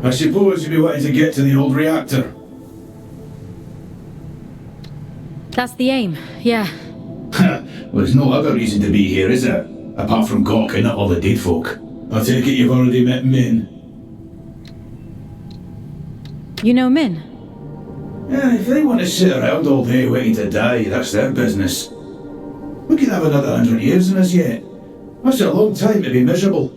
I suppose you'll be wanting to get to the old reactor. That's the aim, yeah. Well, there's no other reason to be here, is there? Apart from gawking at all the dead folk. I take it you've already met Min. You know Min? Yeah, if they want to sit around all day waiting to die, that's their business. We could have another 100 years in us yet. That's a long time to be miserable.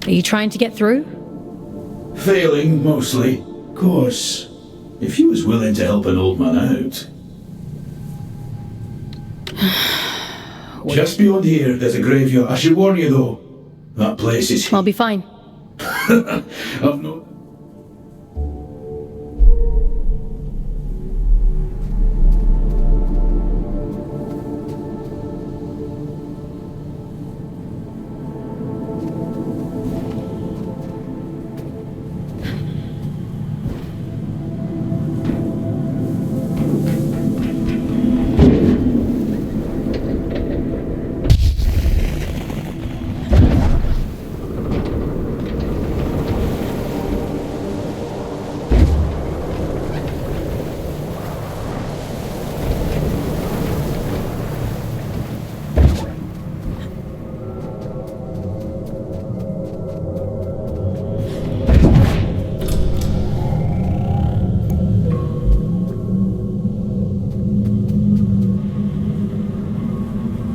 Are you trying to get through? Failing, mostly. Of course. If you was willing to help an old man out. Just beyond here, there's a graveyard. I should warn you, though. That place is... I'll be fine. I've no...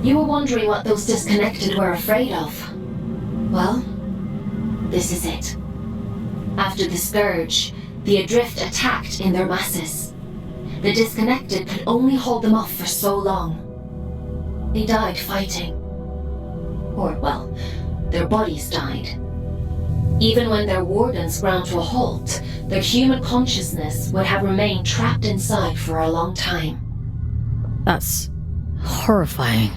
You were wondering what those disconnected were afraid of. Well, this is it. After the Scourge, the Adrift attacked in their masses. The disconnected could only hold them off for so long. They died fighting. Or, well, their bodies died. Even when their wardens ground to a halt, their human consciousness would have remained trapped inside for a long time. That's horrifying.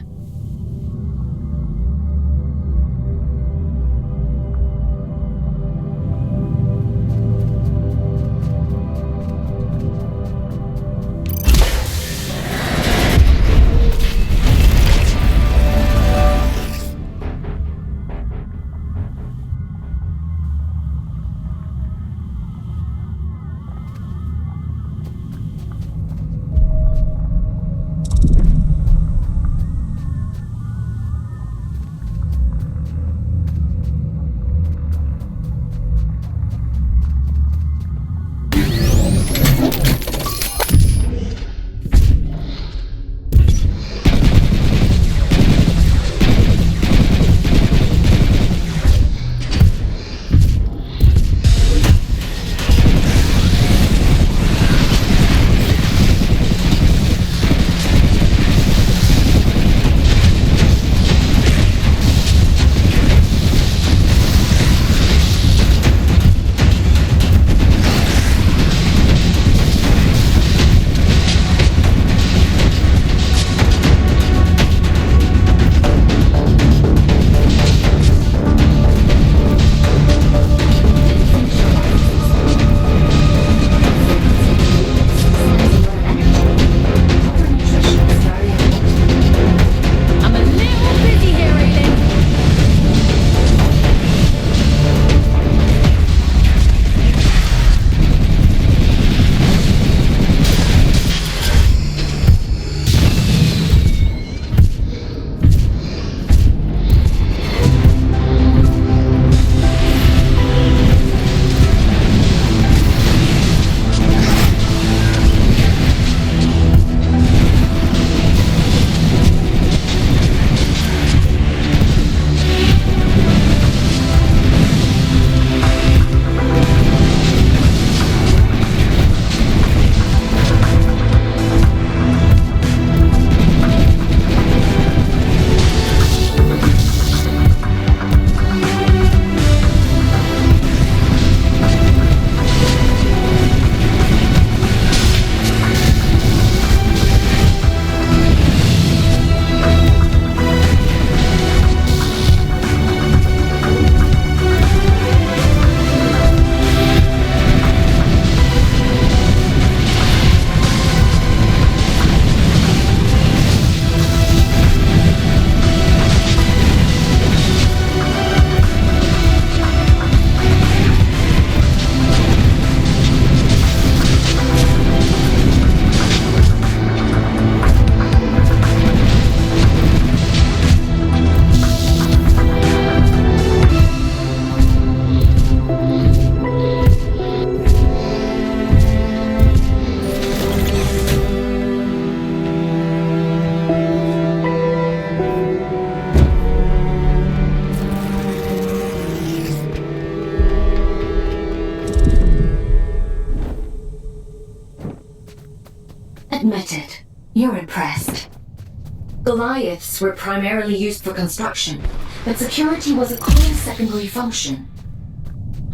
Goliaths were primarily used for construction, but security was a common secondary function.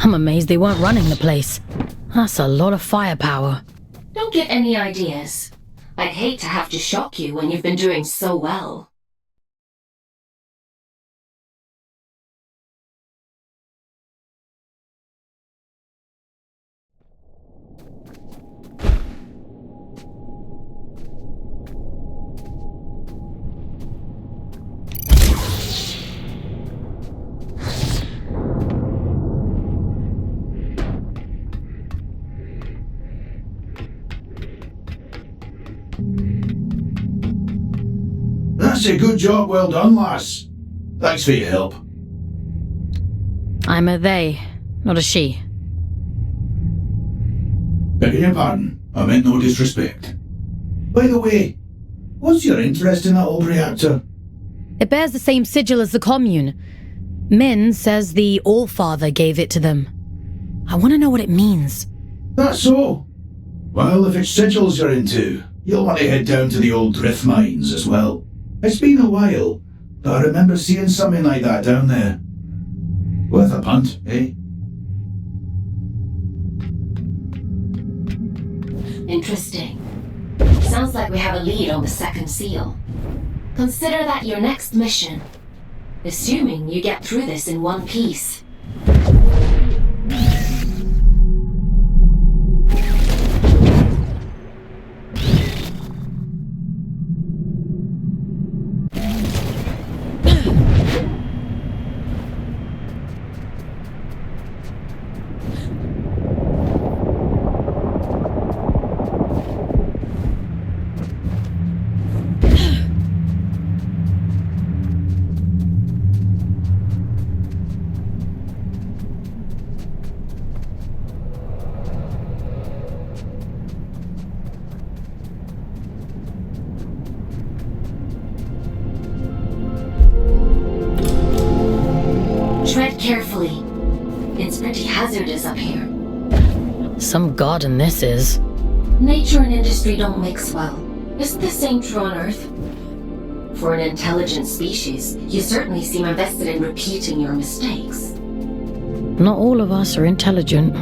I'm amazed they weren't running the place. That's a lot of firepower. Don't get any ideas. I'd hate to have to shock you when you've been doing so well. That's a good job, well done, lass. Thanks for your help. I'm a they, not a she. Begging your pardon, I meant no disrespect. By the way, what's your interest in that old reactor? It bears the same sigil as the commune. Min says the Allfather gave it to them. I want to know what it means. That's so. Well, if it's sigils you're into, you'll want to head down to the old drift mines as well. It's been a while, but I remember seeing something like that down there. Worth a punt, eh? Interesting. Sounds like we have a lead on the second seal. Consider that your next mission. Assuming you get through this in one piece. Tread carefully. It's pretty hazardous up here. Some garden this is. Nature and industry don't mix well. Isn't the same true on Earth? For an intelligent species, you certainly seem invested in repeating your mistakes. Not all of us are intelligent.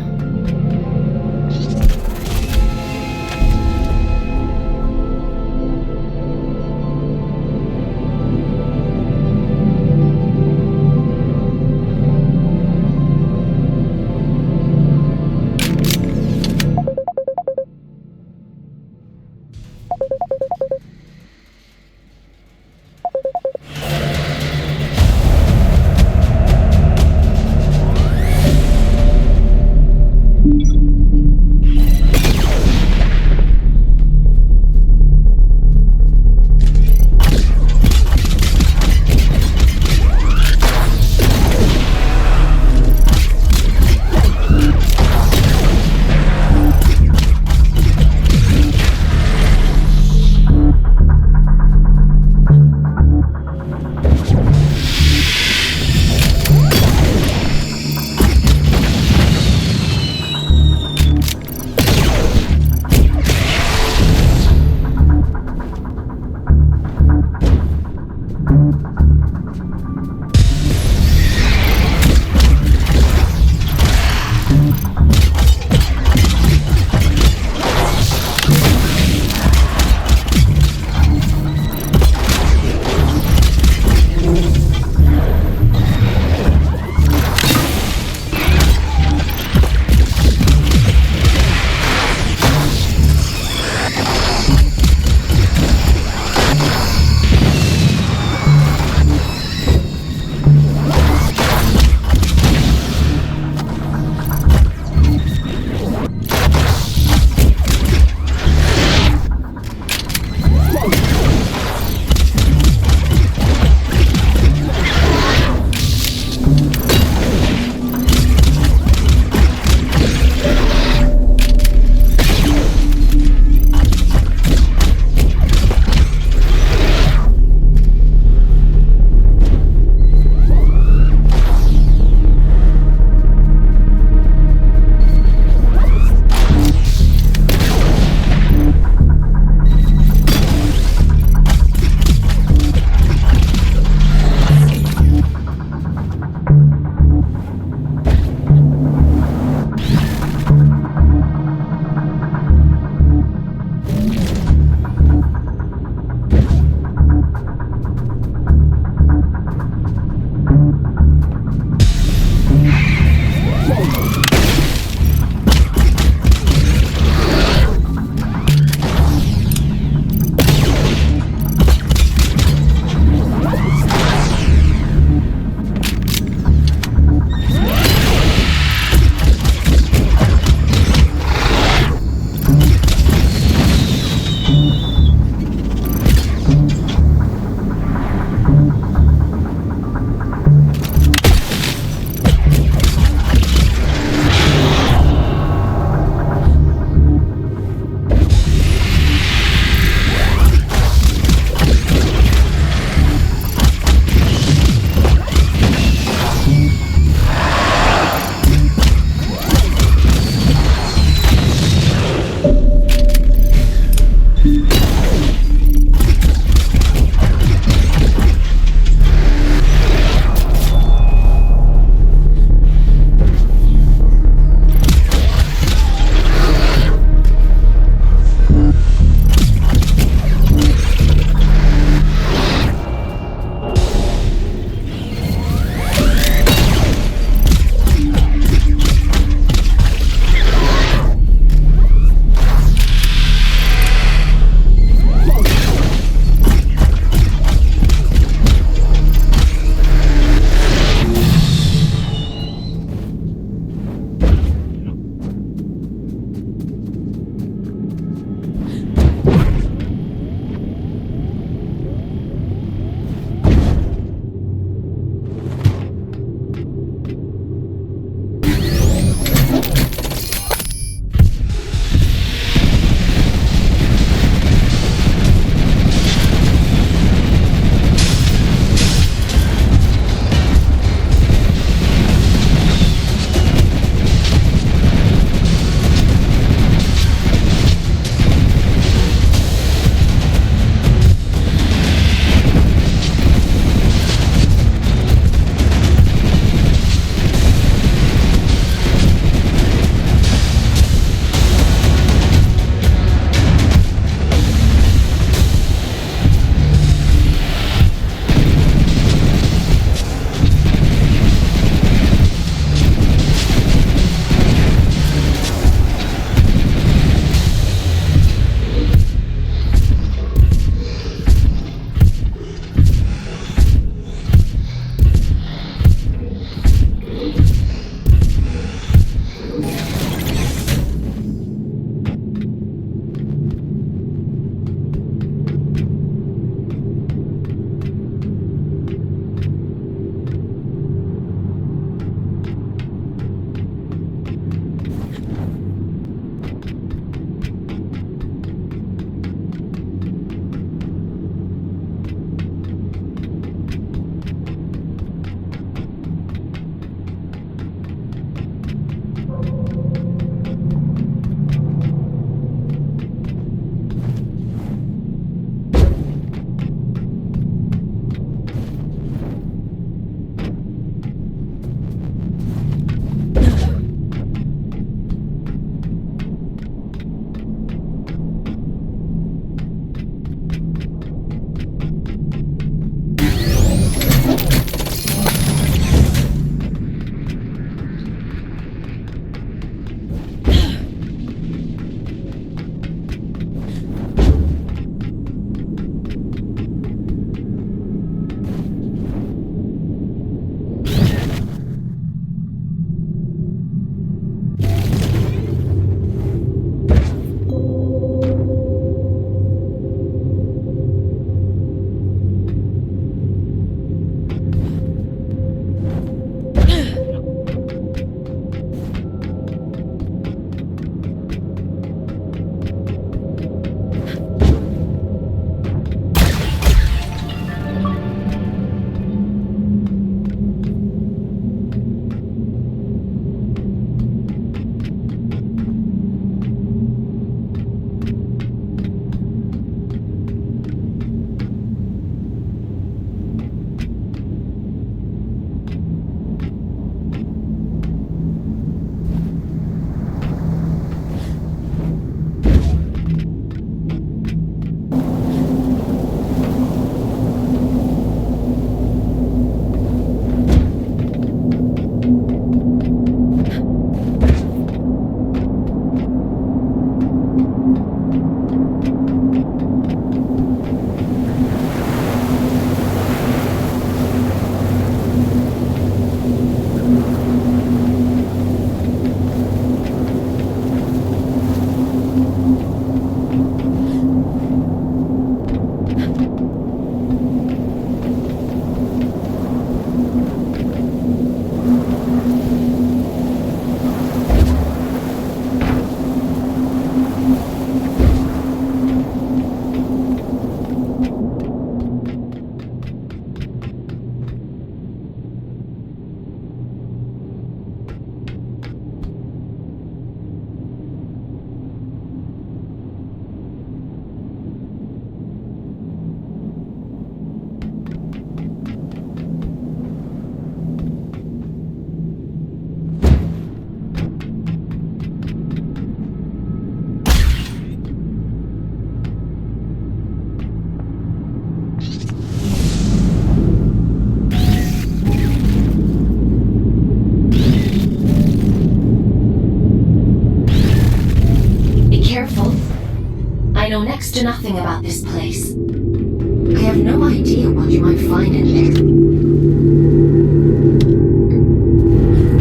next to nothing about this place. I have no idea what you might find in there.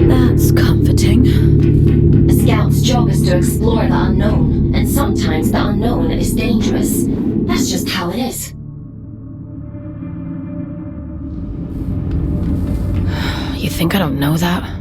That's comforting. A scout's job is to explore the unknown, and sometimes the unknown is dangerous. That's just how it is. You think I don't know that?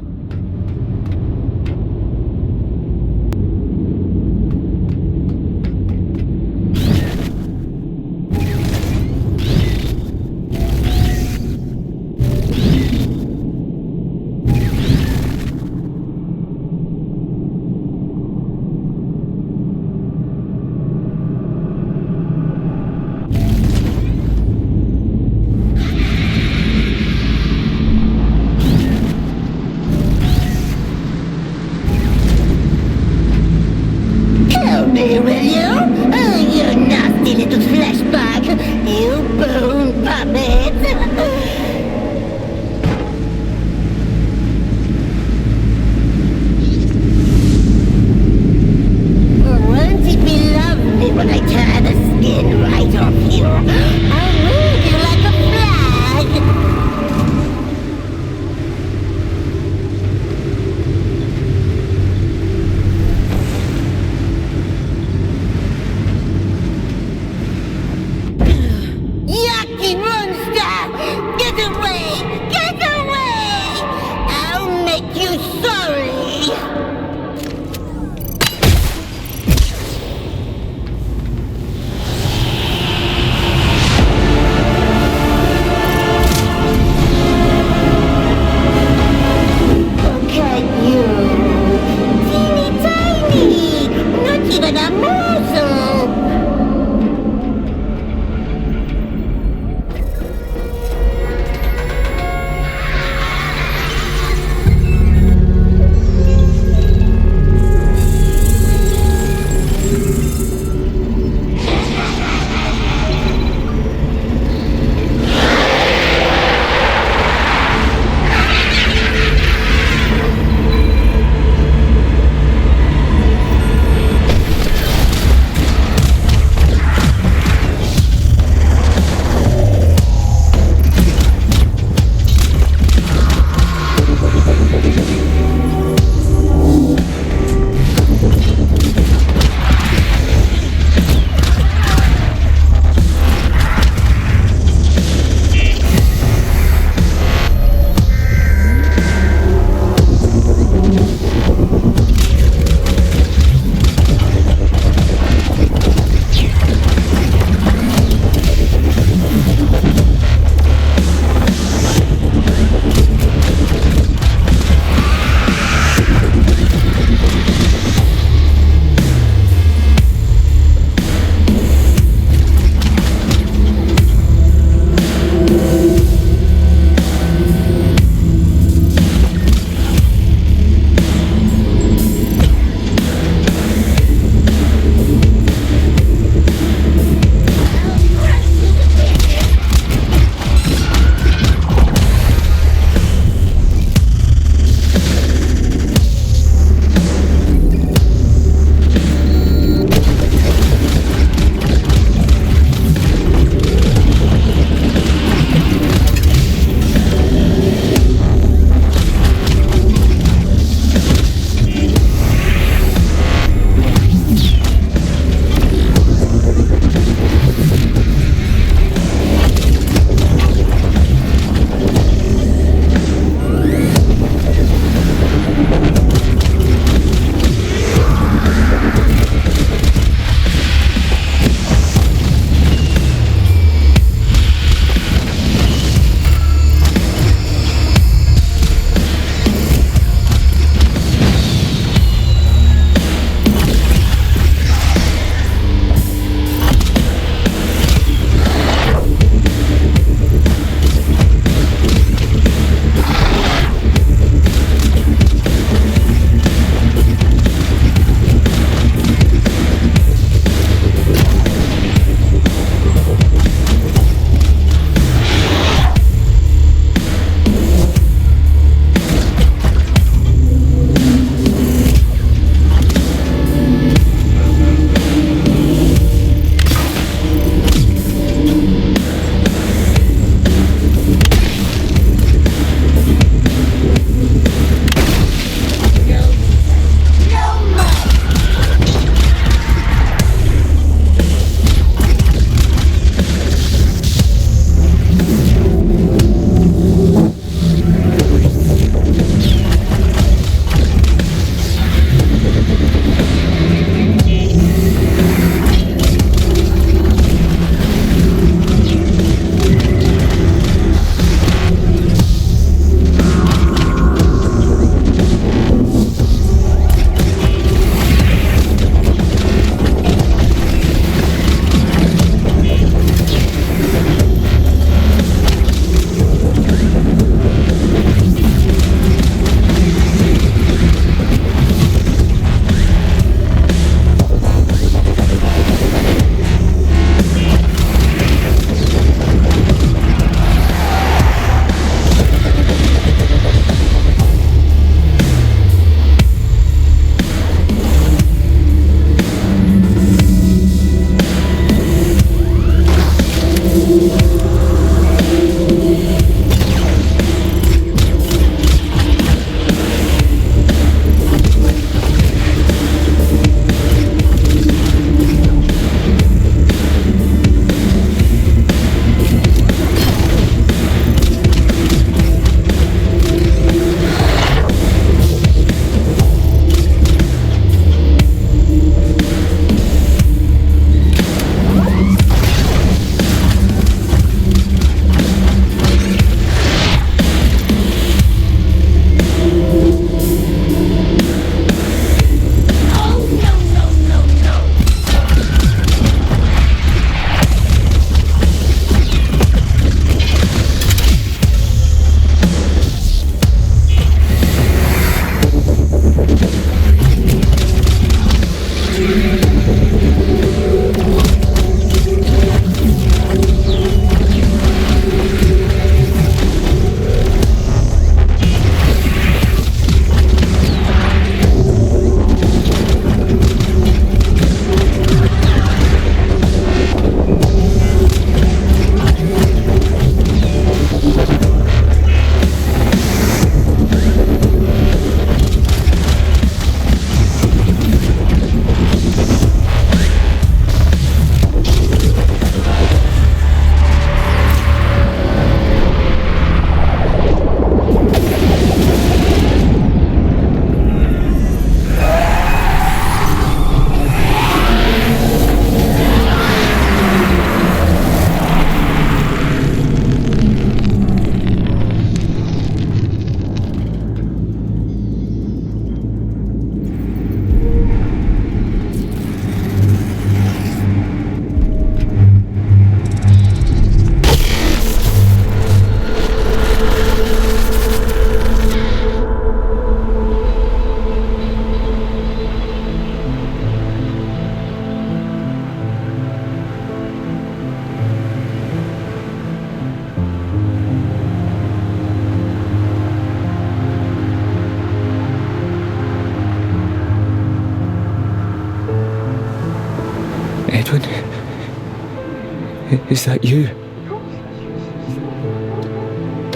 Is that you?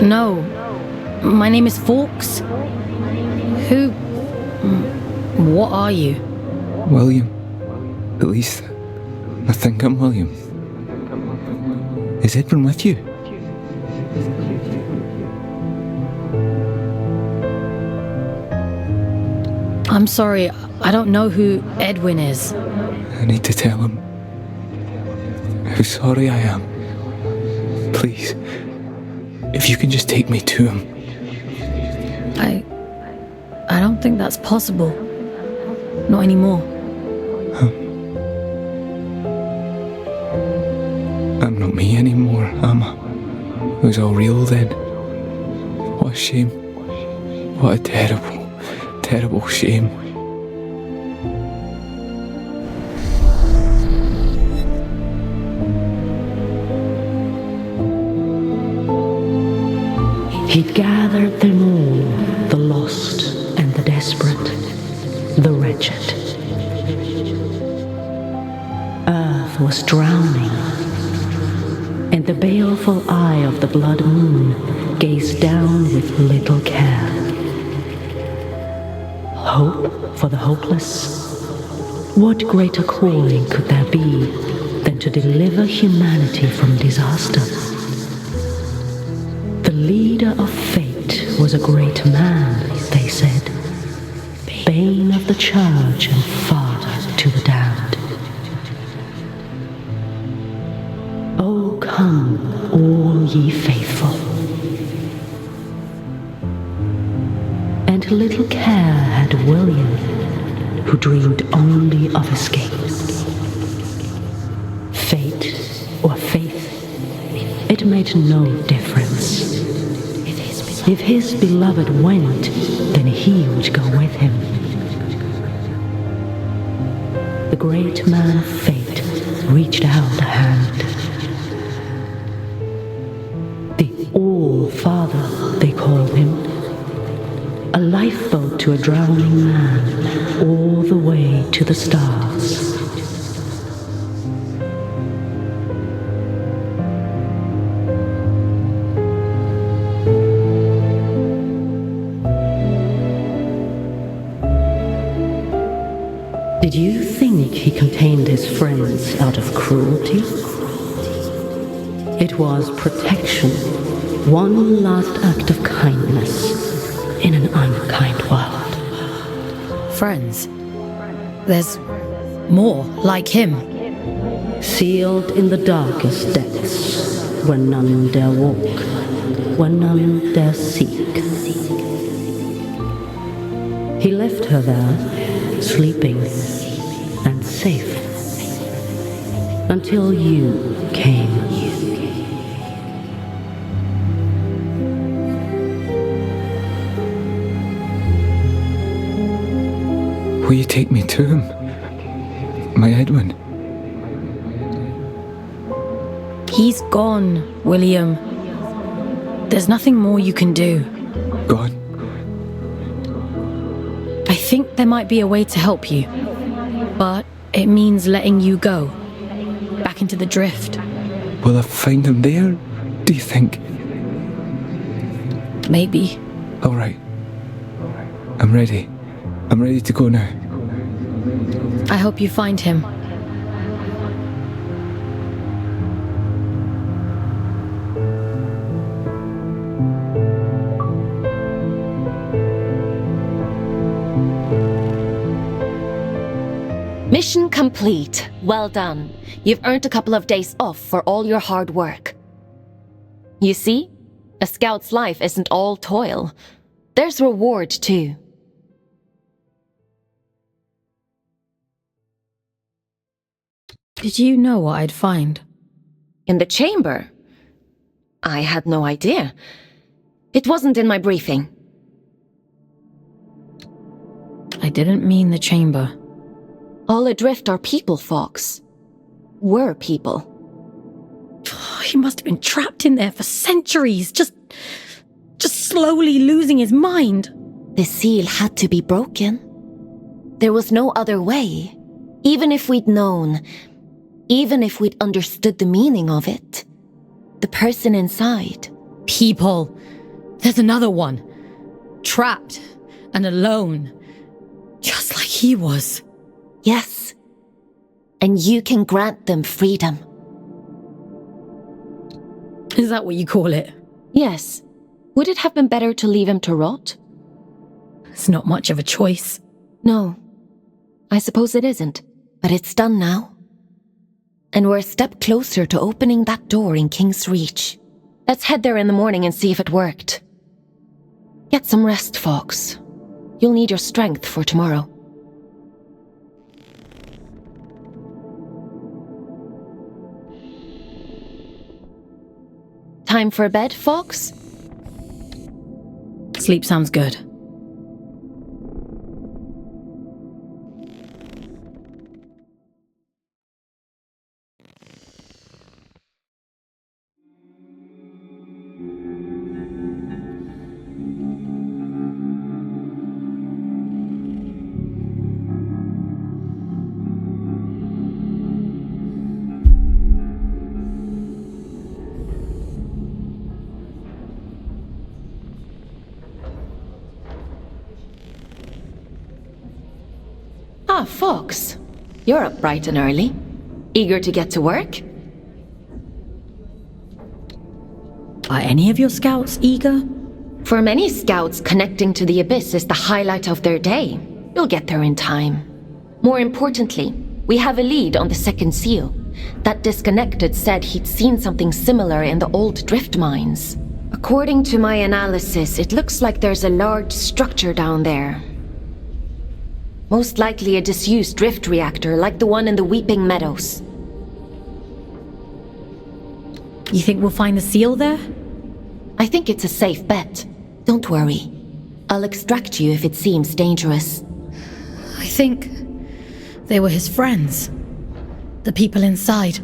No. My name is Fawkes. Who... What are you? William. At least, I think I'm William. Is Edwin with you? I'm sorry, I don't know who Edwin is. I need to tell him how sorry I am. Please, if you can just take me to him. I don't think that's possible. Not anymore. I'm not me anymore, am I? It was all real then. What a shame. What a terrible, terrible shame. He'd gathered them all, the lost and the desperate, the wretched. Earth was drowning, and the baleful eye of the blood moon gazed down with little care. Hope for the hopeless? What greater calling could there be than to deliver humanity from disaster? The leader of fate was a great man, they said, bane of the church and father to the damned. Oh, come, all ye faithful. And little care had William, who dreamed only of escape. Fate or faith, it made no difference. If his beloved went, then he would go with him. The great man of fate reached out a hand. The All-Father, they called him. A lifeboat to a drowning man, all the way to the stars. Did you think he contained his friends out of cruelty? It was protection, one last act of kindness in an unkind world. Friends. There's more like him. Sealed in the darkest depths, where none dare walk, where none dare seek. He left her there, sleeping and safe, until you came. Will you take me to him? My Edwin? He's gone, William. There's nothing more you can do. God? I think there might be a way to help you, but it means letting you go, back into the drift. Will I find him there, do you think? Maybe. All right. I'm ready. I'm ready to go now. I hope you find him. Mission complete. Well done. You've earned a couple of days off for all your hard work. You see, a scout's life isn't all toil. There's reward too. Did you know what I'd find? In the chamber? I had no idea. It wasn't in my briefing. I didn't mean the chamber. All adrift are people, Fox. Were people. He must have been trapped in there for centuries, just slowly losing his mind. The seal had to be broken. There was no other way. Even if we'd known, even if we'd understood the meaning of it. The person inside. People. There's another one. Trapped and alone. Just like he was. Yes. And you can grant them freedom. Is that what you call it? Yes. Would it have been better to leave him to rot? It's not much of a choice. No. I suppose it isn't. But it's done now. And we're a step closer to opening that door in King's Reach. Let's head there in the morning and see if it worked. Get some rest, Fox. You'll need your strength for tomorrow. Time for bed, Fox? Sleep sounds good. Ah, Fox. You're up bright and early. Eager to get to work? Are any of your scouts eager? For many scouts, connecting to the Abyss is the highlight of their day. You'll get there in time. More importantly, we have a lead on the second seal. That disconnected said he'd seen something similar in the old drift mines. According to my analysis, it looks like there's a large structure down there. Most likely a disused drift reactor like the one in the Weeping Meadows. You think we'll find the seal there? I think it's a safe bet. Don't worry. I'll extract you if it seems dangerous. I think they were his friends. The people inside.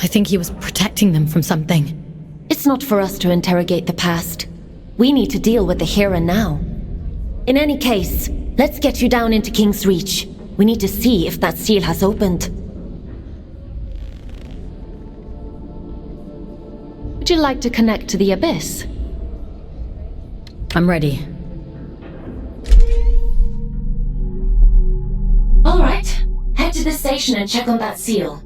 I think he was protecting them from something. It's not for us to interrogate the past. We need to deal with the here and now. In any case, let's get you down into King's Reach. We need to see if that seal has opened. Would you like to connect to the Abyss? I'm ready. All right. Head to the station and check on that seal.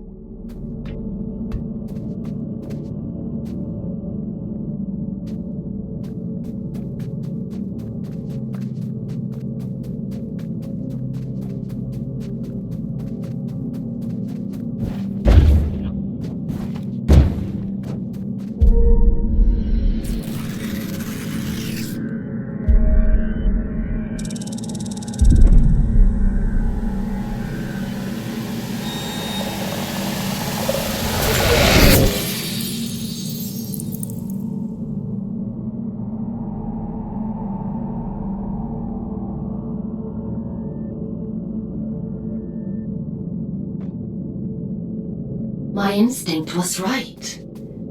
My instinct was right.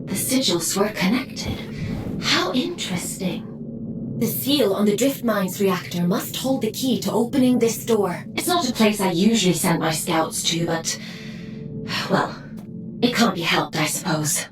The sigils were connected. How interesting. The seal on the drift mines reactor must hold the key to opening this door. It's not a place I usually send my scouts to, but... well, it can't be helped, I suppose.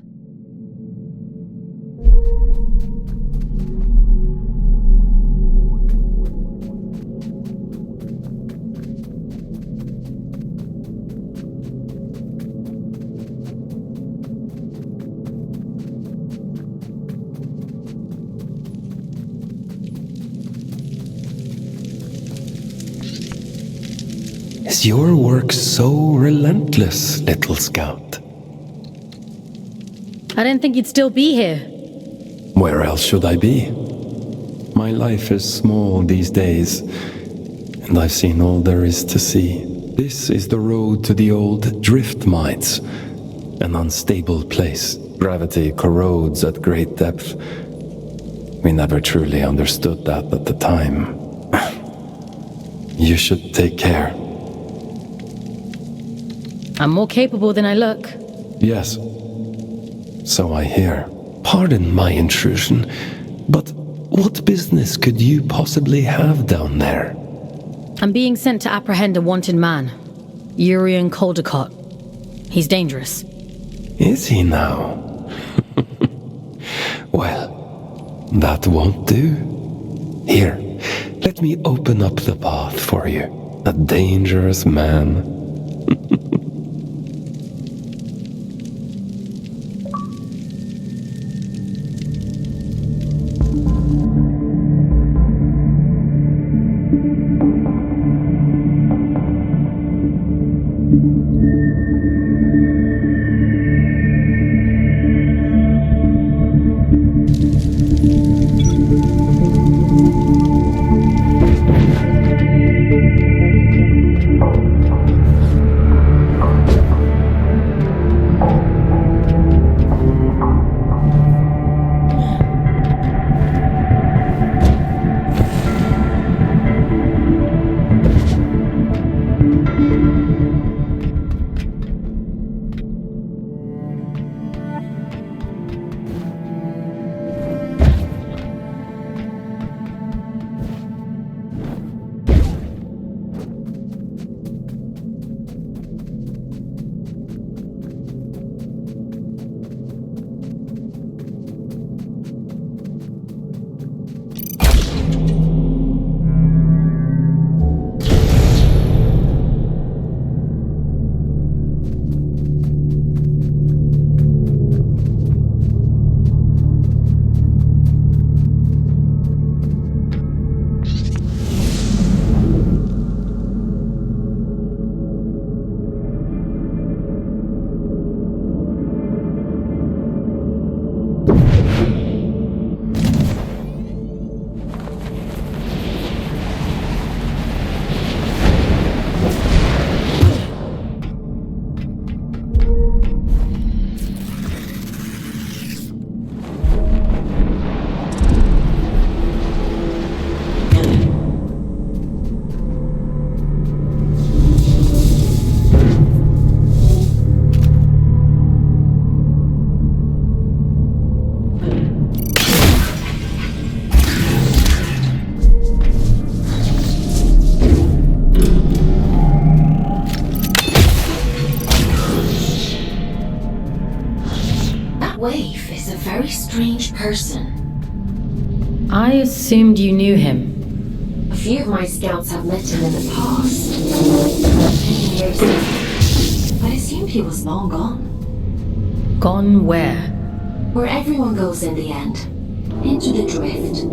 Is your work so relentless, little scout? I didn't think you'd still be here. Where else should I be? My life is small these days, and I've seen all there is to see. This is the road to the old drift mines, an unstable place. Gravity corrodes at great depth. We never truly understood that at the time. You should take care. I'm more capable than I look. Yes, so I hear. Pardon my intrusion, but what business could you possibly have down there? I'm being sent to apprehend a wanted man, Urian Caldecott. He's dangerous. Is he now? Well, that won't do. Here, let me open up the path for you. A dangerous man. Waif is a very strange person. I assumed you knew him. A few of my scouts have met him in the past. Many years ago. I assumed he was long gone. Gone where? Where everyone goes in the end. Into the drift.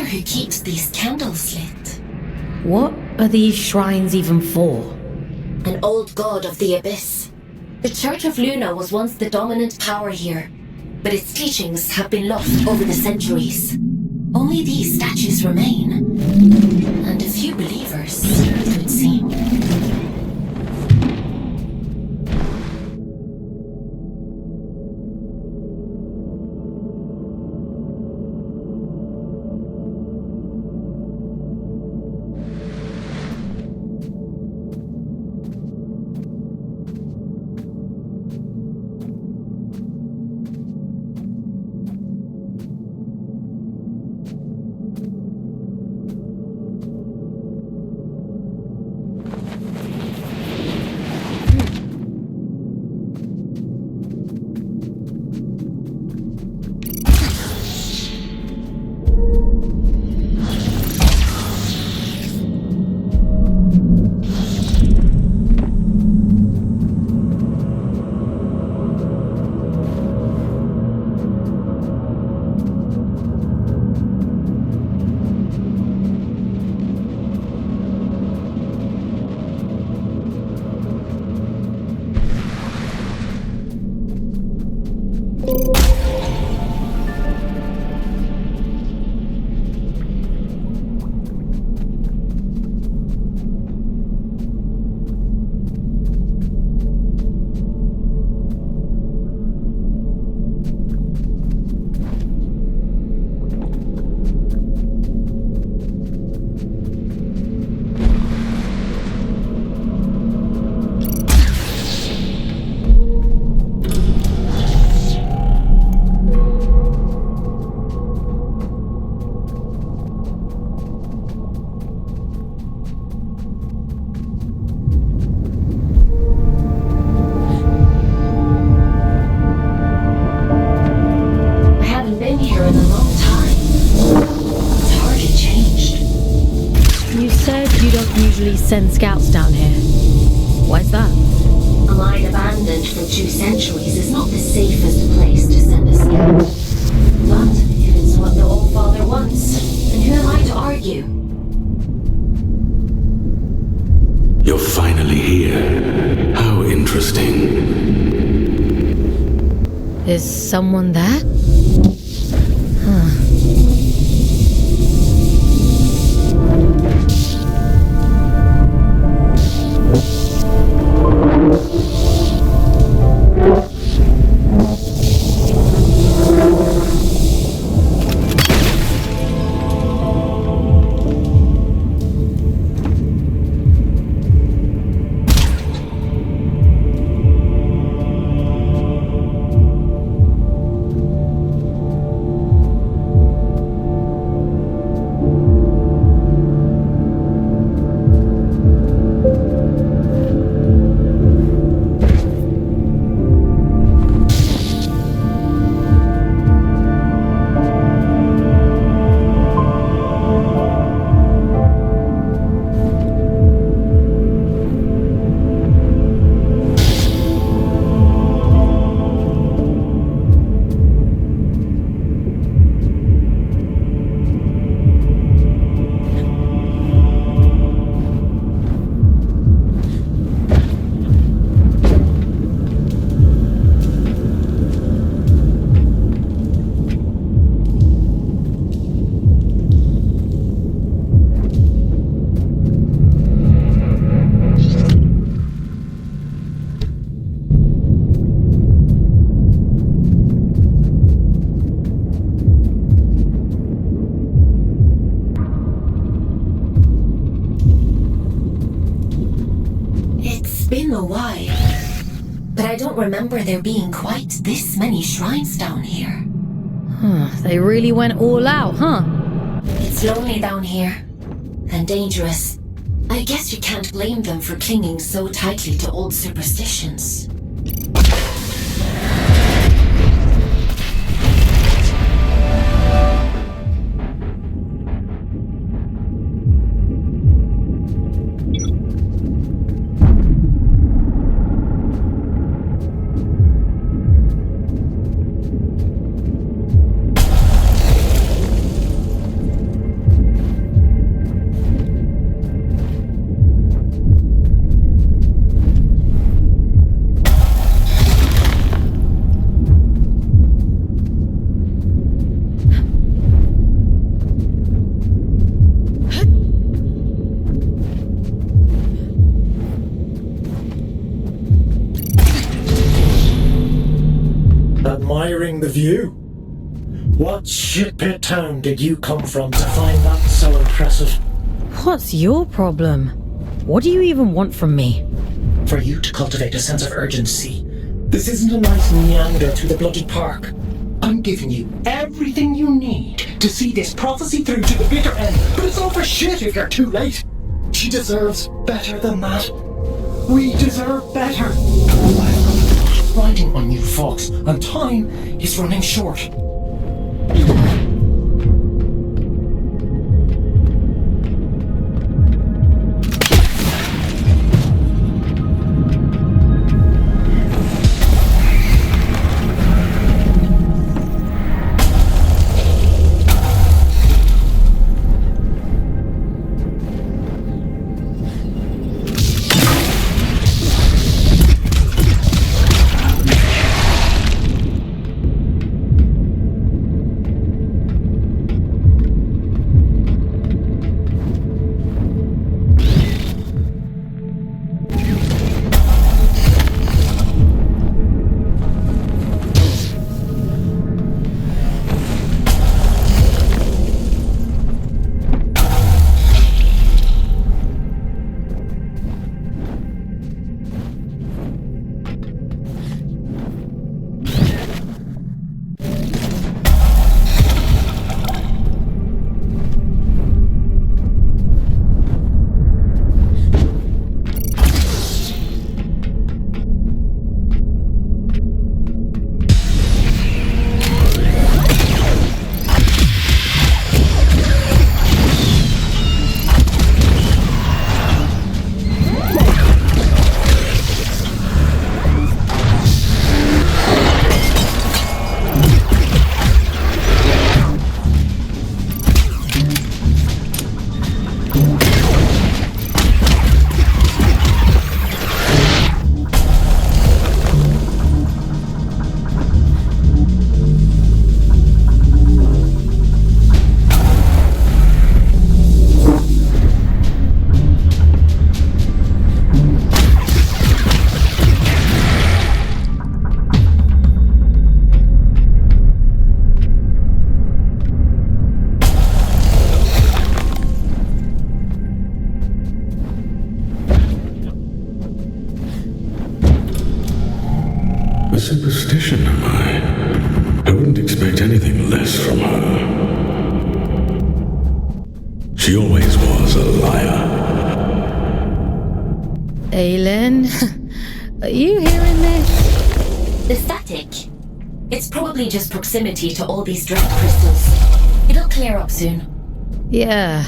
who keeps these candles lit. What are these shrines even for? An old god of the abyss. The Church of Luna was once the dominant power here, but its teachings have been lost over the centuries. Only these statues remain, and a few believers, it would seem. Send scouts down here. Why's that? A mine abandoned for 2 centuries is not the safest place to send a scout. But if it's what the Old Father wants, then who am I to argue? You're finally here. How interesting. Is someone there? Been a while, but I don't remember there being quite this many shrines down here. They really went all out, huh? It's lonely down here, and dangerous. I guess you can't blame them for clinging so tightly to old superstitions. the view. What shitpit town did you come from to find that so impressive? What's your problem? What do you even want from me? For you to cultivate a sense of urgency. This isn't a nice meander through the bloody park. I'm giving you everything you need to see this prophecy through to the bitter end, but it's all for shit if you're too late. She deserves better than that. We deserve better. I'm riding on you, Fox, and time is running short. A superstition, am I? I wouldn't expect anything less from her. She always was a liar. Aylin, are you hearing this? The static. It's probably just proximity to all these drift crystals. It'll clear up soon. Yeah.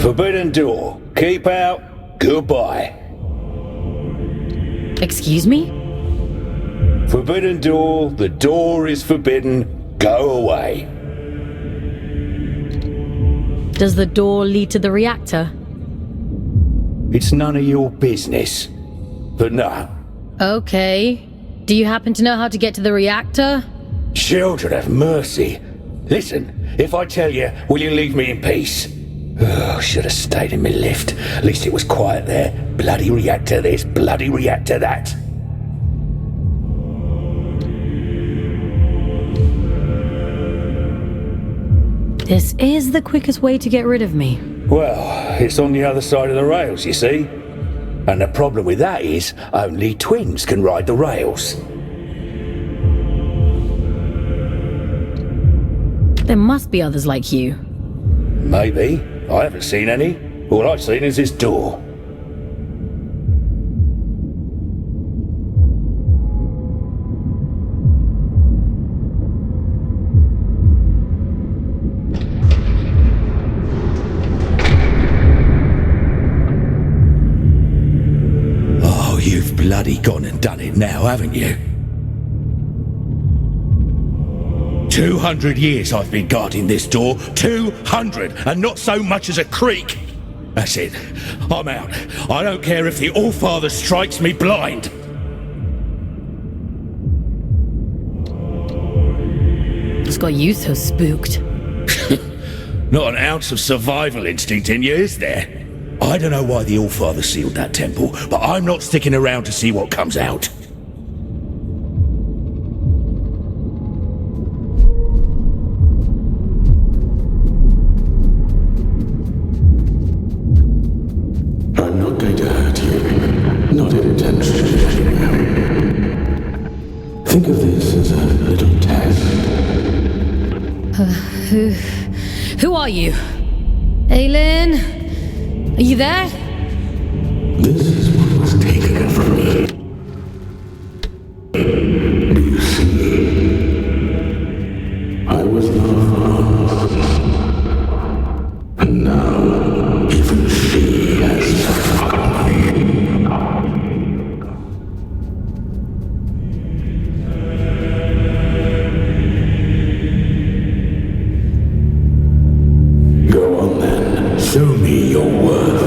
Forbidden door. Keep out. Goodbye. Excuse me? Forbidden door. The door is forbidden. Go away. Does the door lead to the reactor? It's none of your business. But no. Okay. Do you happen to know how to get to the reactor? Children have mercy. Listen, If I tell you, will you leave me in peace? Oh, should have stayed in my lift. At least it was quiet there. Bloody reactor this, bloody reactor that. This is the quickest way to get rid of me. Well, it's on the other side of the rails, you see. And the problem with that is, only twins can ride the rails. There must be others like you. Maybe. I haven't seen any. All I've seen is this door. Oh, you've bloody gone and done it now, haven't you? 200 years I've been guarding this door. 200, and not so much as a creak. That's it. I'm out. I don't care if the Allfather strikes me blind. What's got you so spooked? Not an ounce of survival instinct in you, is there? I don't know why the Allfather sealed that temple, but I'm not sticking around to see what comes out. I'm not going to hurt you. Not intentionally, anyhow. Think of this as a little test. Who are you? Aylin? Are you there? This is what was taken from me. Do you see? I was not, and now even she has forgotten me. Go on then, show me your worth.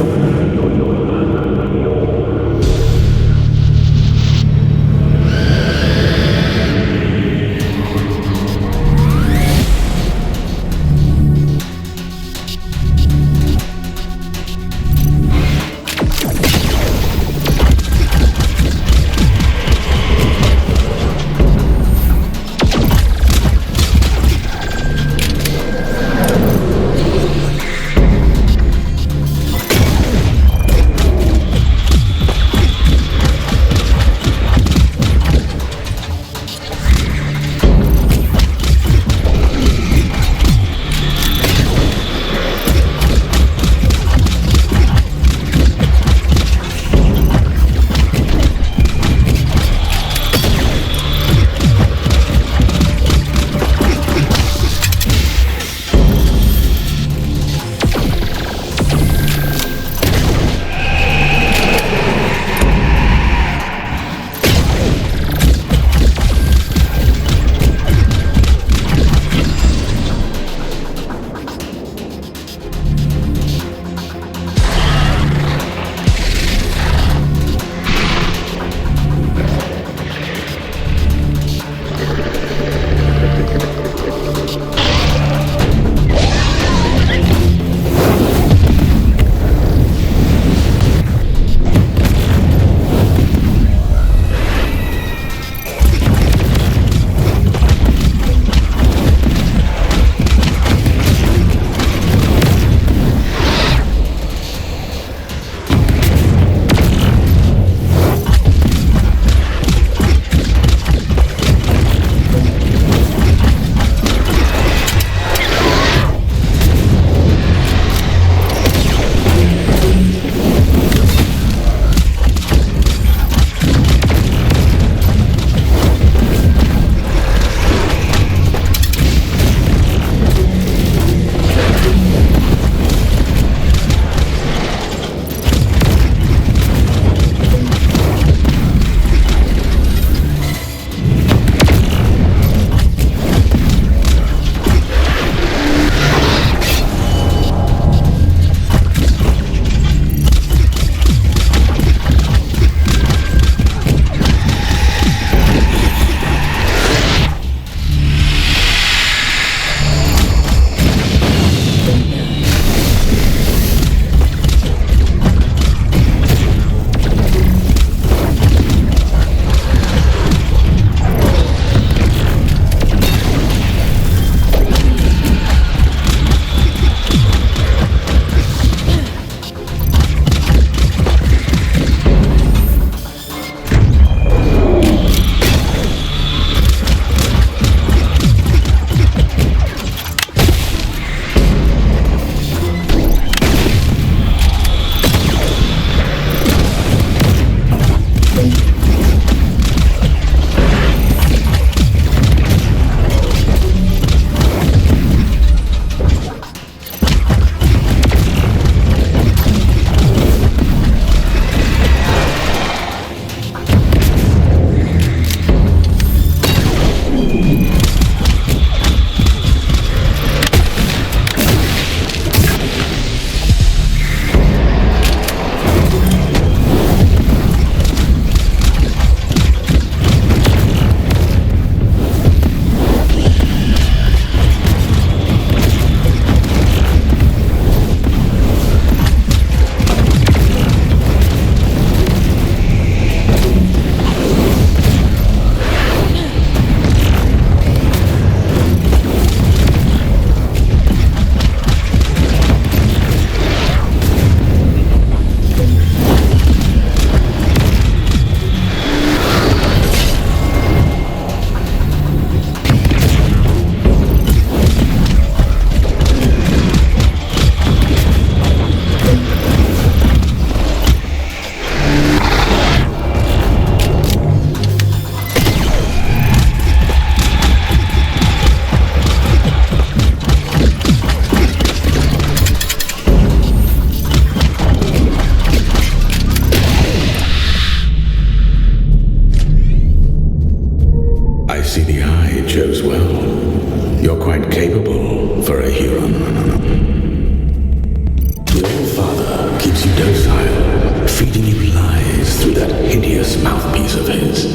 The All-Father keeps you docile, feeding you lies through that hideous mouthpiece of his.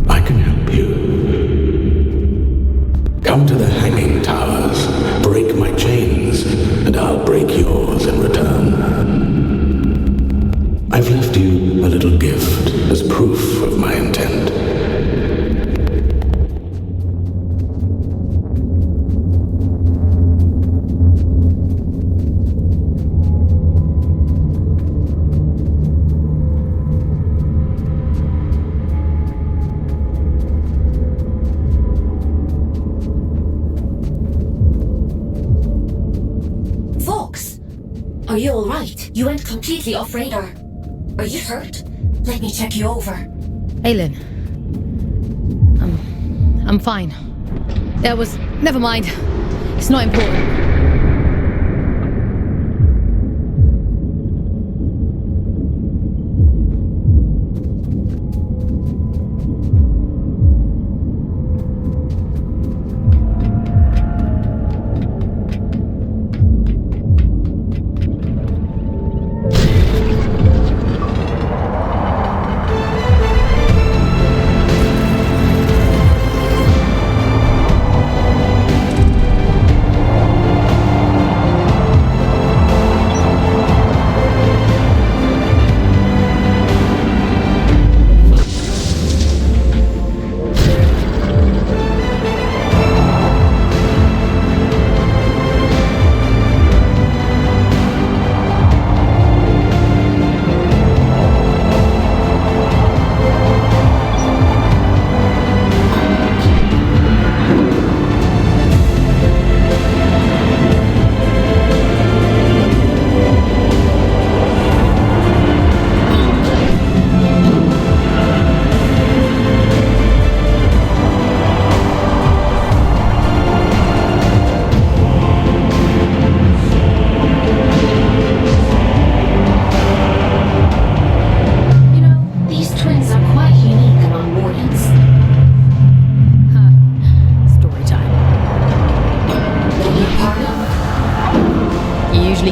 I can help you. Come to the hanging towers, break my chains, and I'll break yours in return. I've left you a little gift as proof of my intent. Fox! Are you alright? You went completely off radar. Are you hurt? Let me check you over. Aylin. I'm fine. Never mind. It's not important.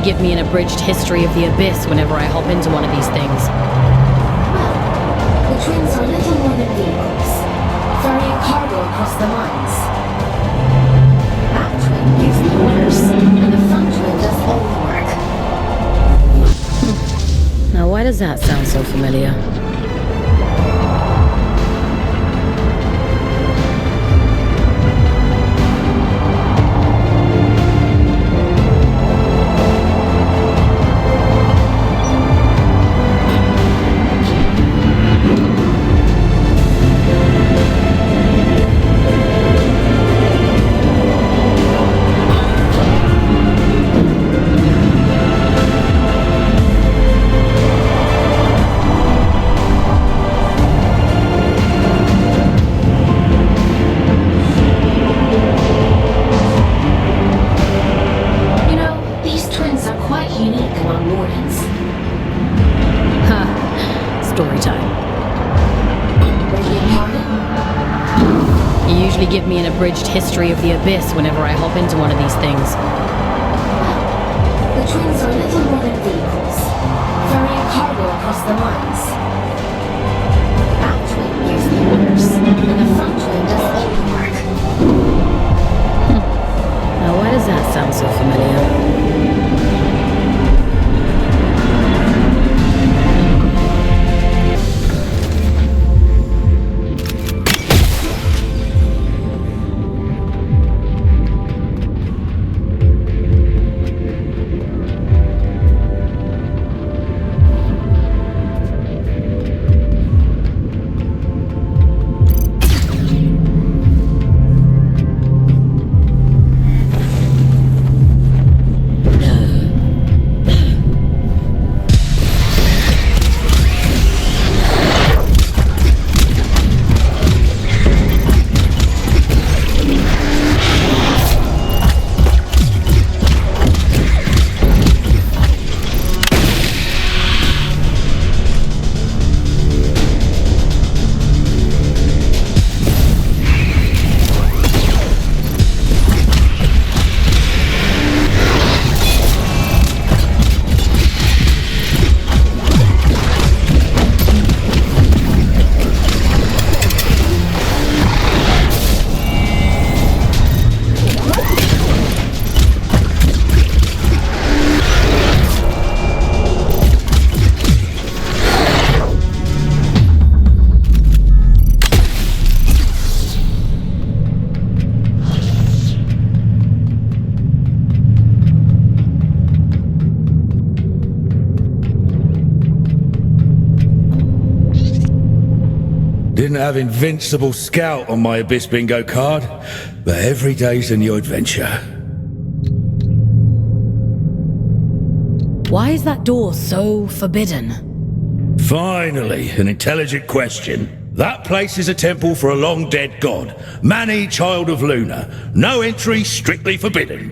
Give me an abridged history of the abyss whenever I hop into one of these things. Well, the twins are little more than vehicles, ferrying cargo across the mines. That twin gives the orders, and the front twin does all the work. Now, why does that sound so familiar? Give me an abridged history of the abyss whenever I hop into one of these things. Well, the twins are little more than vehicles, ferrying cargo across the mines. That twin gives the orders, and the front twin does all the work. Now why does that sound so familiar? Didn't have Invincible Scout on my Abyss Bingo card, but every day's a new adventure. Why is that door so forbidden? Finally, an intelligent question. That place is a temple for a long-dead god, Mani, Child of Luna. No entry, strictly forbidden.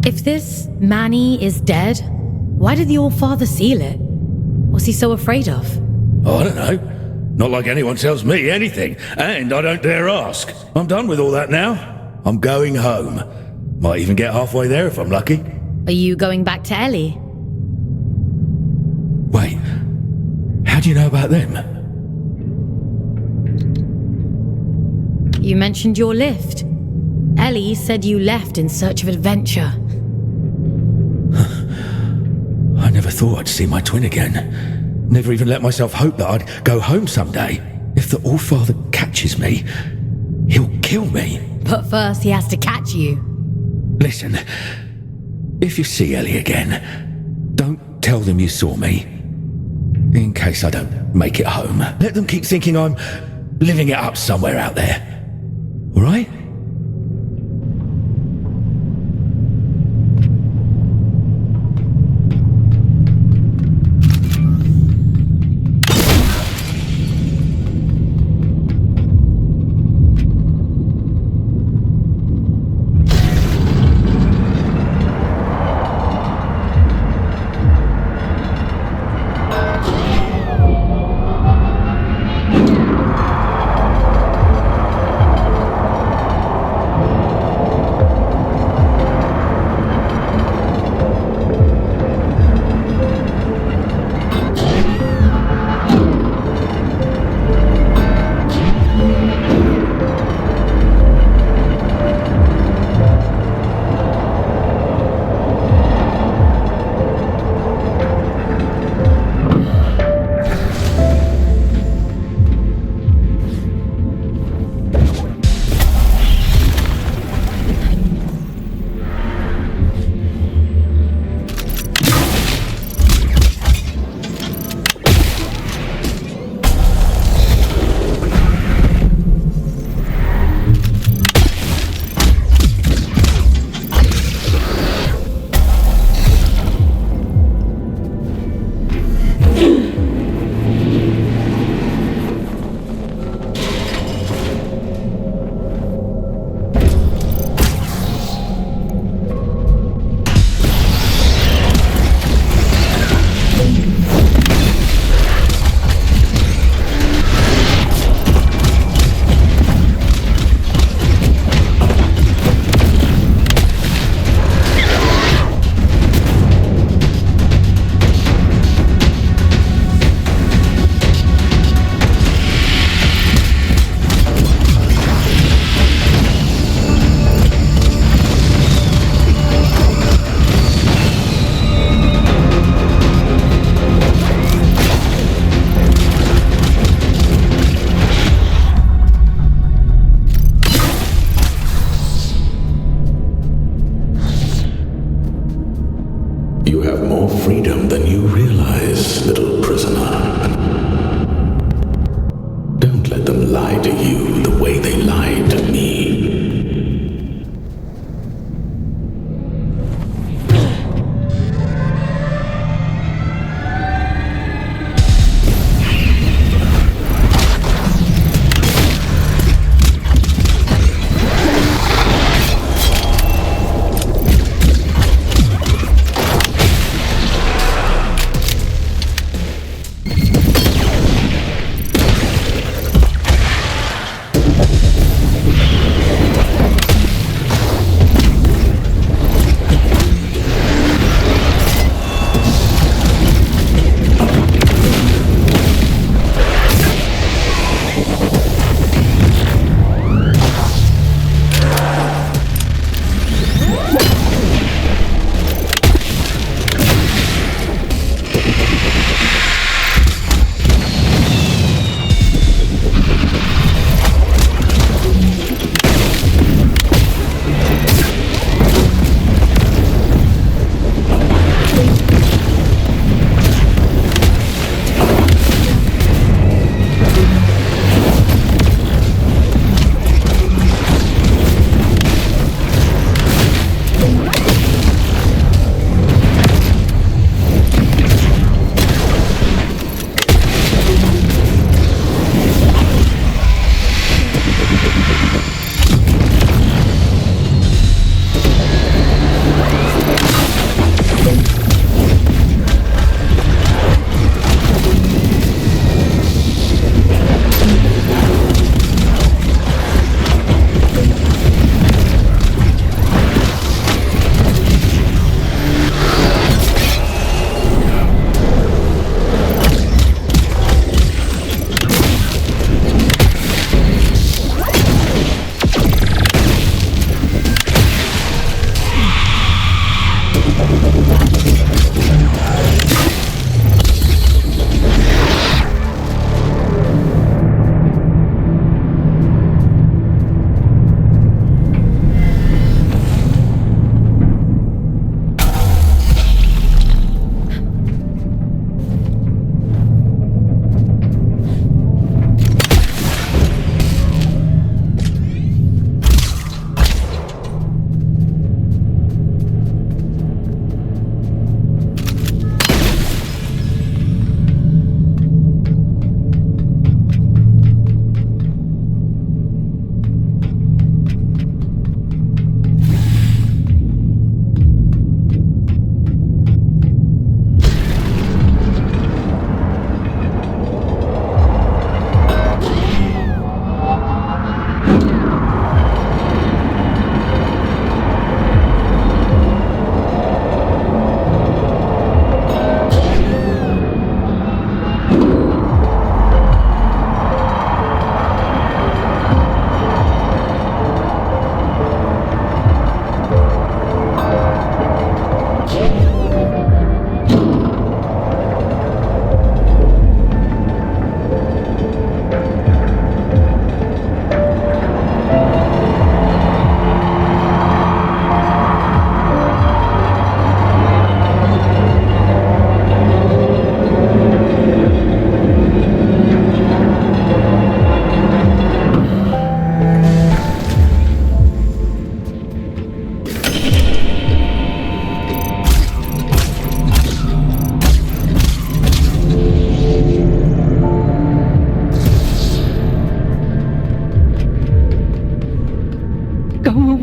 If this Mani is dead, why did the All-Father seal it? What's he so afraid of? Oh, I don't know. Not like anyone tells me anything, and I don't dare ask. I'm done with all that now. I'm going home. Might even get halfway there if I'm lucky. Are you going back to Ellie? Wait, how do you know about them? You mentioned your lift. Ellie said you left in search of adventure. I never thought I'd see my twin again. Never even let myself hope that I'd go home someday. If the All-Father catches me, he'll kill me. But first he has to catch you. Listen, if you see Ellie again, don't tell them you saw me. In case I don't make it home. Let them keep thinking I'm living it up somewhere out there. All right? You have more freedom than you realize, little prisoner. Don't let them lie to you the way they lied to me.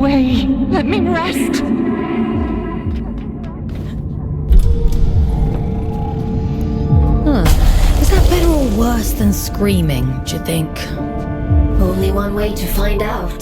away. Let me rest. Is that better or worse than screaming, do you think? Only one way to find out.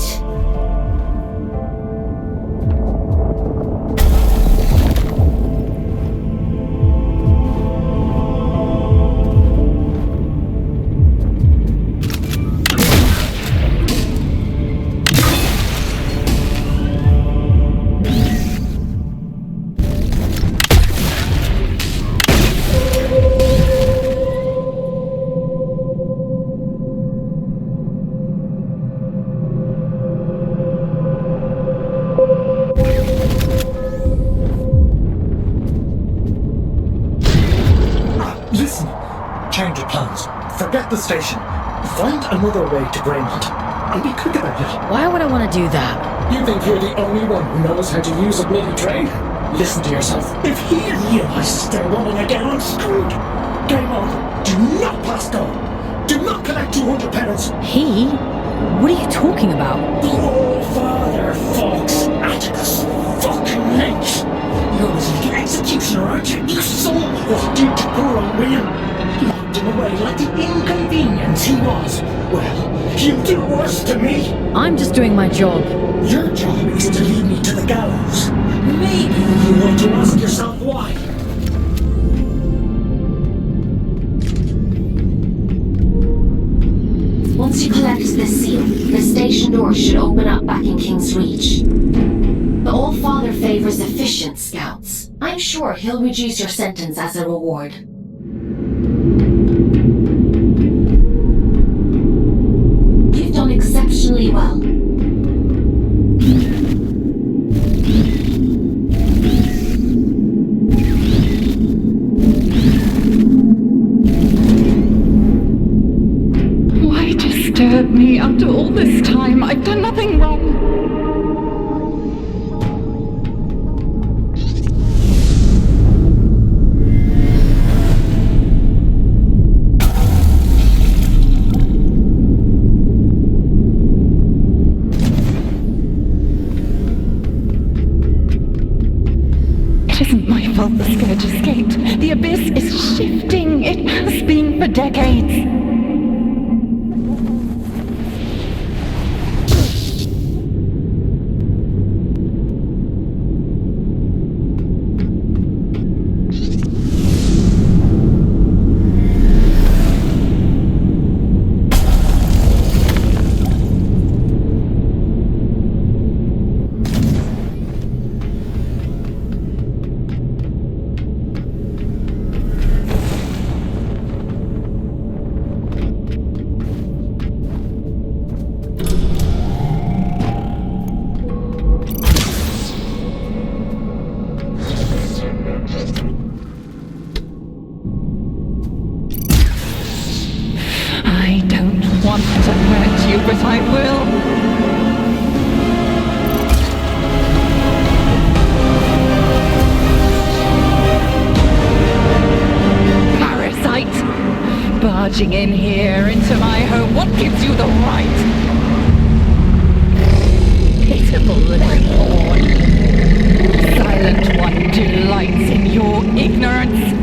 Listen, change of plans. Forget the station. Find another way to Greymont. And be quick about it. Why would I want to do that? You think you're the only one who knows how to use a bloody train? Listen to yourself. If he realizes they're running again, I'm screwed. Game over. Do not pass go. Do not collect 200 pounds. He? What are you talking about? The All-Father, folks. Atticus fucking Lynch. You're his little executioner, aren't you? You saw what did to poor old William. Locked him away like the inconvenience he was. Well, you do worse to me. I'm just doing my job. Your job is to lead me to the gallows. Maybe you want to ask yourself why. Once you collect this seal, the station door should open up back in King's Reach. The All-Father favors efficient scouts. I'm sure he'll reduce your sentence as a reward. You've done exceptionally well. Why disturb me after all this time? I've done nothing wrong. It isn't my fault the Scourge escaped. The abyss is shifting. It has been for decades. I will. Parasite! Barging in here into my home, what gives you the right? Pitiful little pawn. Silent One delights in your ignorance.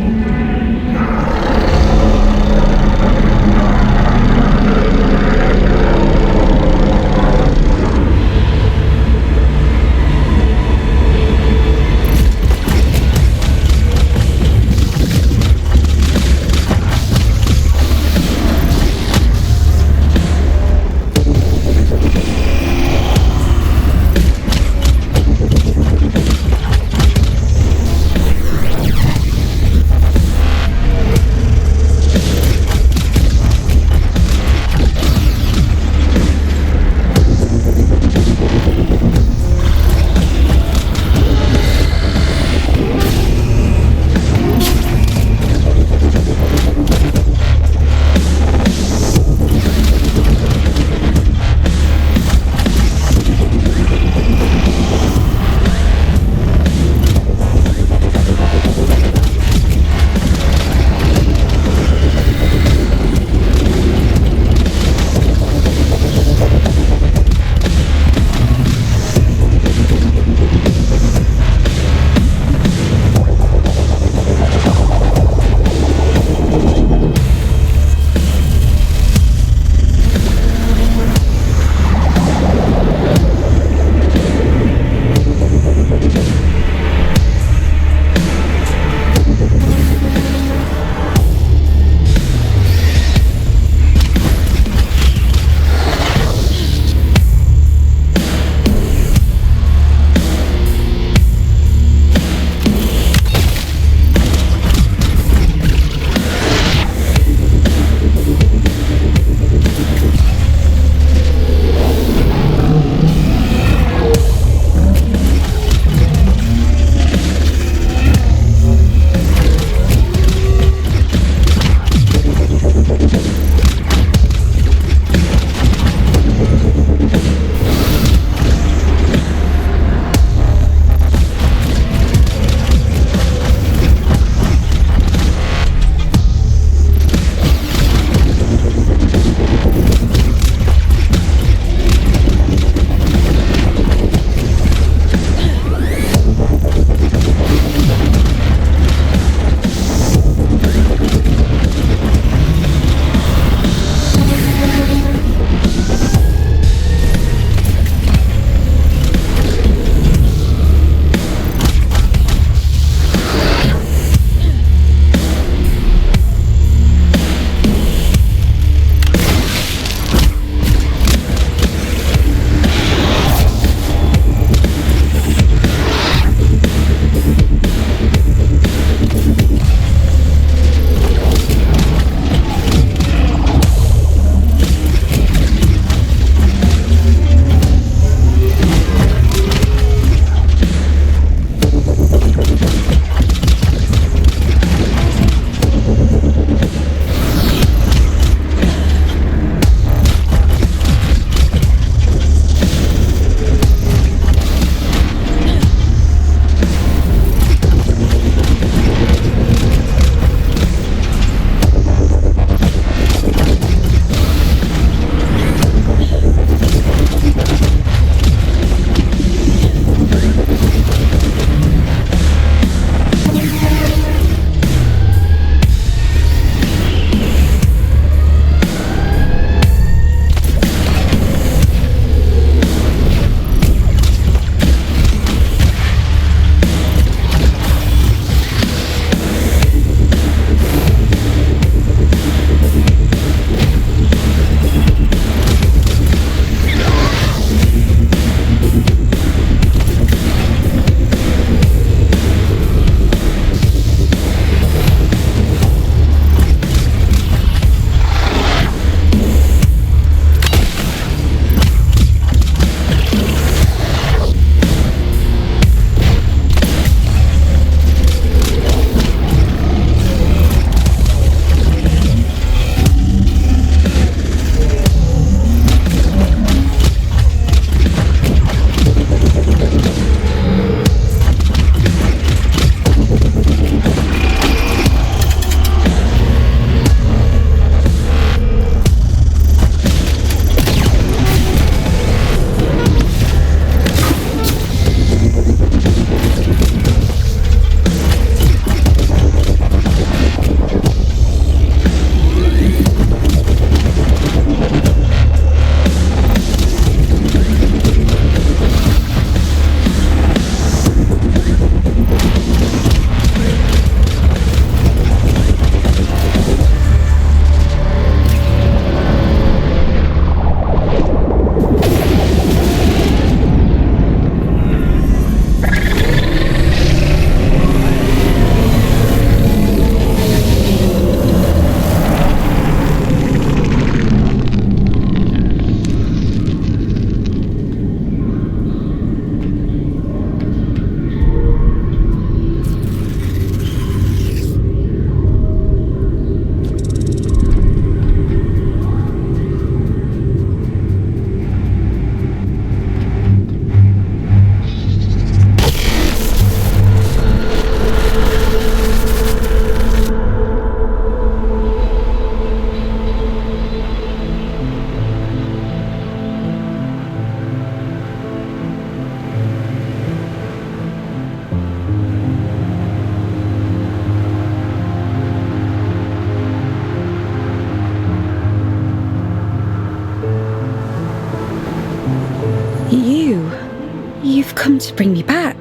come to bring me back,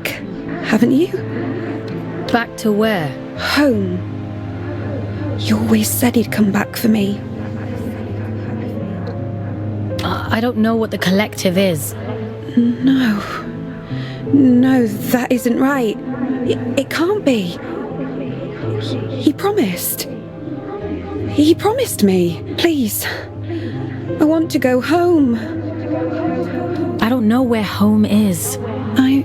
haven't you? Back to where? Home. You always said he'd come back for me. I don't know what the collective is. No, that isn't right. It can't be. He promised. He promised me. Please. I want to go home. I don't know where home is. I'm...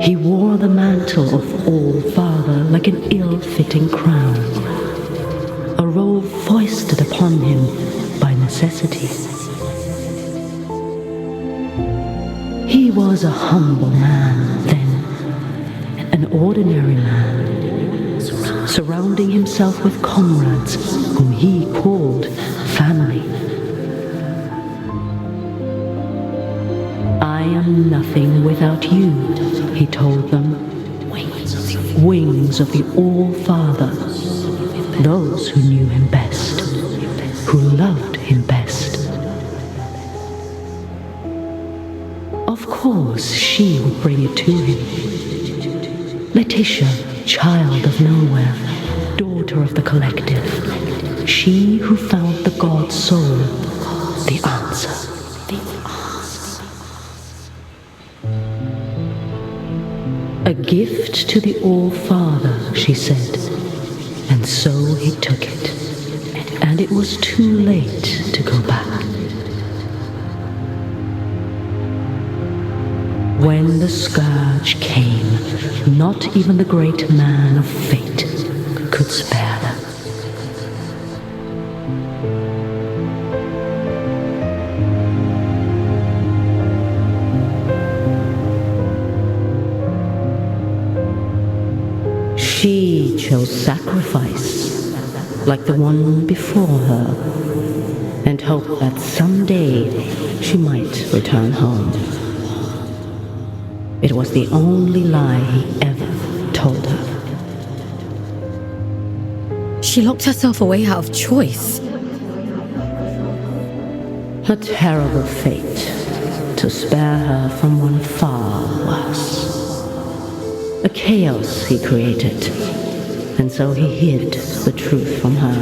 He wore the mantle of All-Father like an ill-fitting crown, a role foisted upon him by necessity. He was a humble man then, an ordinary man, surrounding himself with comrades whom he called family. I am nothing without you, he told them. Wings of the All-Father, those who knew him best, who loved him best. Of course, she would bring it to him. Letitia, child of nowhere, daughter of the collective, she who found the God soul, the answer. A gift to the All-Father, she said, and so he took it, and it was too late to go back. When the scourge came, not even the great man of fate could spare them. She chose sacrifice, like the one before her, and hoped that someday she might return home. It was the only lie he ever told her. She locked herself away out of choice. A terrible fate to spare her from one far worse. A chaos he created, and so he hid the truth from her,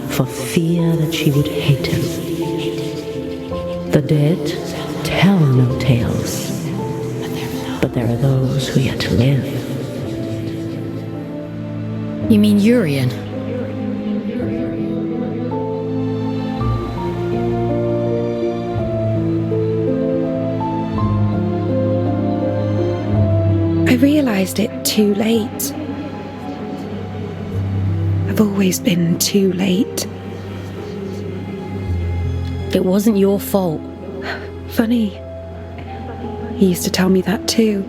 for fear that she would hate him. The dead tell no tales, but there are those who yet live. You mean Urian? I realised it too late. I've always been too late. It wasn't your fault. Funny. He used to tell me that too.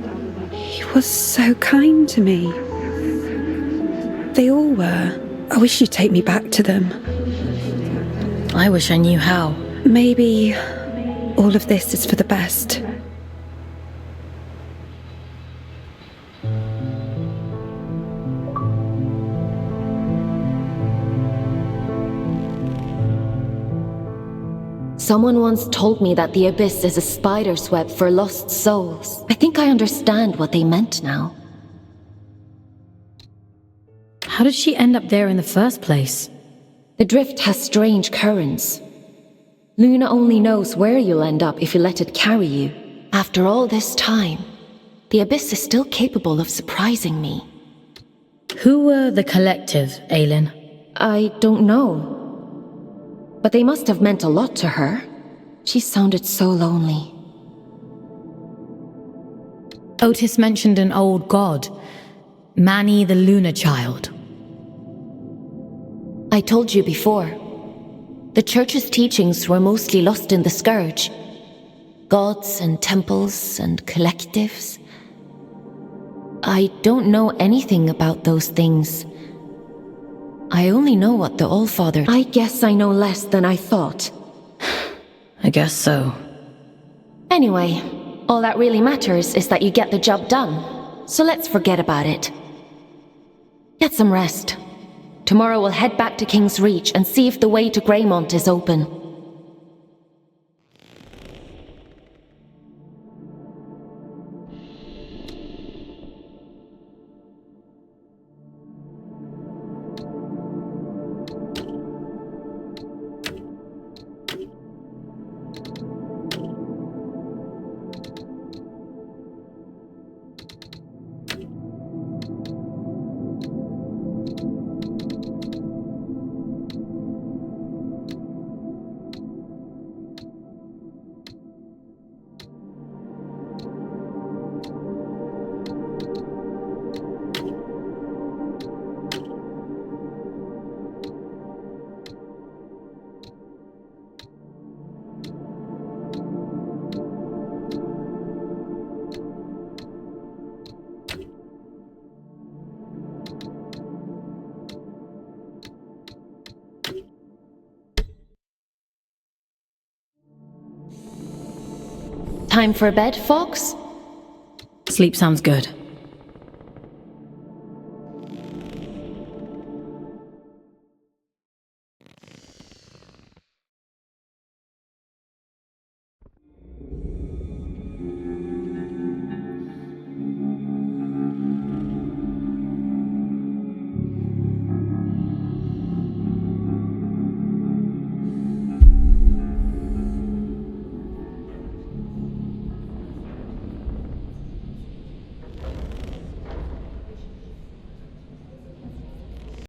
He was so kind to me. They all were. I wish you'd take me back to them. I wish I knew how. Maybe all of this is for the best. Someone once told me that the Abyss is a spider's web for lost souls. I think I understand what they meant now. How did she end up there in the first place? The drift has strange currents. Luna only knows where you'll end up if you let it carry you. After all this time, the Abyss is still capable of surprising me. Who were the collective, Aylin? I don't know. But they must have meant a lot to her. She sounded so lonely. Otis mentioned an old god, Manny the Lunar Child. I told you before. The Church's teachings were mostly lost in the Scourge. Gods and temples and collectives. I don't know anything about those things. I only know what the All-Father... I guess I know less than I thought. I guess so. Anyway, all that really matters is that you get the job done. So let's forget about it. Get some rest. Tomorrow we'll head back to King's Reach and see if the way to Greymont is open. Time for bed, Fox? Sleep sounds good.